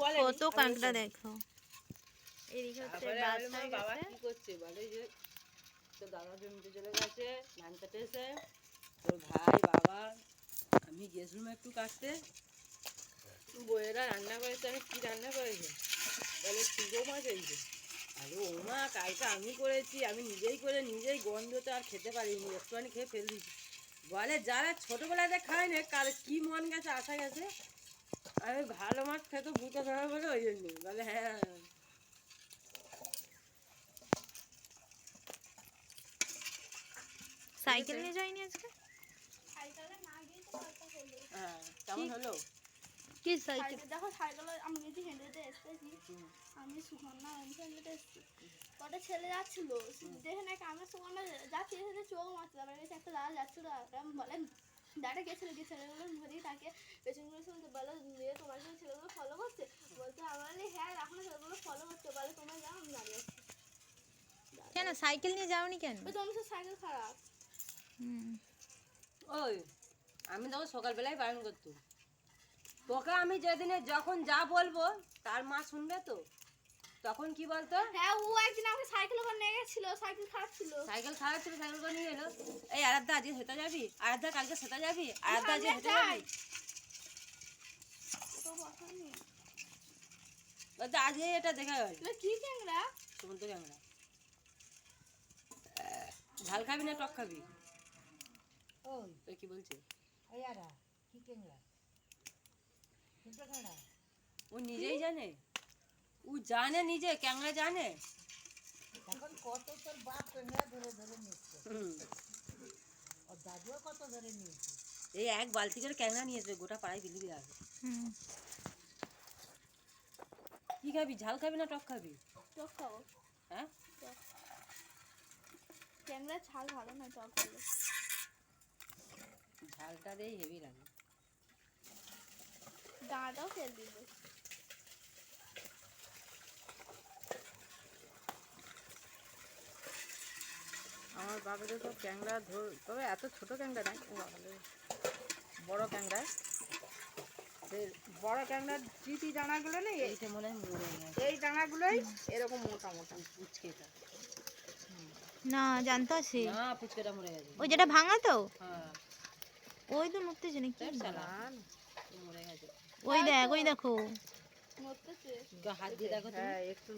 কত কাঁকড়া দেখো। এদিকে হচ্ছে বাবা কি করছে বলে যে তো দাদা জমিতে চলে গেছে ধান কাটে এসে, তোর ভাই বাবা আমি গেছিলাম একটু কাটতে, বইয়েরা রান্না করেছে। আমি কি রান্না করেছি বলে চিগো মাছ হয়েছে। আরে ও মা কালকে আমি করেছি, আমি নিজেই করে নিজেই গন্ধতে আর খেতে পারিনি, একটুখানি খেয়ে ফেল দিয়েছি। বলে যারা ছোটোবেলাতে খায় না কার কী মন গেছে আসা গেছে, আমি ভালো মাছ খেতে বুঝতে পারবো বলে ওই জন্য বলে হ্যাঁ। সাইকেল নিয়ে যাইনি আজকে? হ্যাঁ কেমন হলো? কি সাইকেল? দেখো সাইকেল আমি যদি হেঁটে এসেছি, আমি সুগন্ধা হেঁটে এসেছি, কটা ছেলে যাচ্ছিল দেখে নাকি আমার সুগন্ধা যাচ্ছি এসে চোখ মারছে, তারপরে একটা দাদা যাচ্ছিল বলেন দাঁড়া গেছিল গিয়ে ছেলেগুলো ধরি তাকে পেছনগুলো শুনতে বলো দিয়ে তোমার জন্য ছেলেগুলো ফলো করছে, বলতে আমার হ্যাঁ এখনো ছেলেগুলো ফলো করছে, বলে তোমরা যাও আমি দাঁড়িয়ে আছি। কেন সাইকেল নিয়ে যাওনি কেন? তোমার তো সাইকেল খারাপ। ওই আমি তখন সকালবেলায় বারণ করতো তোকে, আমি যেদিনে যখন যা বলবো তার মা শুনবে তো, তখন কি বলতো হ্যাঁ ও একদিন আমাকে সাইকেল করে নিয়ে গেছিল, সাইকেল খারাপ ছিল, সাইকেল করে নিয়ে এলো, এই আরাধ্যা আজকে হেঁটে যাবি, আরাধ্যা কালকে সেটা যাবি, আরাধ্যা আজকে হেঁটে যাবি, বলতে আজকে এটা দেখা গেল কি ক্যাংরা সমুদ্র ক্যাংরা। ঝাল খাবি না টক খাবি? ওই কি বলছে ও নিজেই জানে, ও জানে নিজে ক্যাংরা জানে। এখন কত তোর বাপ ক্যাংরা ধরে ধরে নিচ্ছে, ওর দাদুও কত ধরে নিয়েছে। এই এক বালতি করে ক্যাংরা নিয়েছে, গোটা পাড়ায় বিলি বিলি আসবে। কি খাবি, ঝাল খাবি না টক খাবি? টক খাবো। হ্যাঁ ক্যাংরা ঝাল ভালো না, টক ভালো। ঝালটা দিয়ে হেভি লাগে। ডাঁটাও ফেল দিব। আমার বাবাদের সব ক্যাংরা তবে এত ছোট ক্যাংরা নাই, বড় ক্যাংরা, বড় ক্যাংরার চিটি ডানাগুলো নেই, এইটা মনে হয় মরে গেছে। এই ডানাগুলোই এরকম মোটা মোটা। পুচকেটা না জানতো সে না, পুচকেটা মরে গেছে। ওই যেটা ভাঙা তো, হ্যাঁ ওই তো নড়তেছে নাকি? মরে গেছে। ওই দেখো মরতেছে। হাত দিয়ে দেখো হ্যাঁ একটু